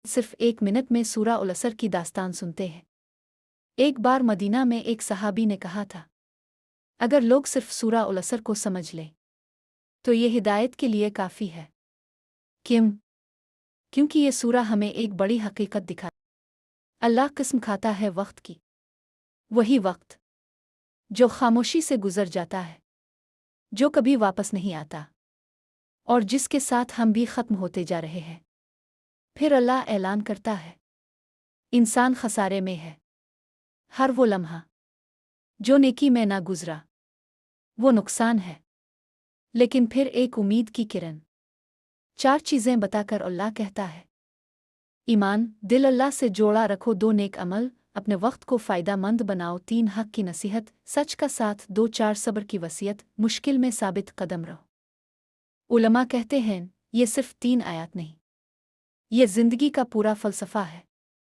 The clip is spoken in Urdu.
صرف 1 منٹ میں سورہ العصر کی داستان سنتے ہیں۔ ایک بار مدینہ میں ایک صحابی نے کہا تھا، اگر لوگ صرف سورہ العصر کو سمجھ لیں تو یہ ہدایت کے لیے کافی ہے۔ کیونکہ یہ سورہ ہمیں ایک بڑی حقیقت دکھا، اللہ قسم کھاتا ہے وقت کی، وہی وقت جو خاموشی سے گزر جاتا ہے، جو کبھی واپس نہیں آتا، اور جس کے ساتھ ہم بھی ختم ہوتے جا رہے ہیں۔ پھر اللہ اعلان کرتا ہے، انسان خسارے میں ہے، ہر وہ لمحہ جو نیکی میں نہ گزرا وہ نقصان ہے۔ لیکن پھر ایک امید کی کرن، 4 چیزیں بتا کر اللہ کہتا ہے، ایمان، دل اللہ سے جوڑا رکھو، 2 نیک عمل، اپنے وقت کو فائدہ مند بناؤ، 3 حق کی نصیحت، سچ کا ساتھ دو، 4 صبر کی وصیت، مشکل میں ثابت قدم رہو۔ علماء کہتے ہیں، یہ صرف 3 آیات نہیں، یہ زندگی کا پورا فلسفہ ہے۔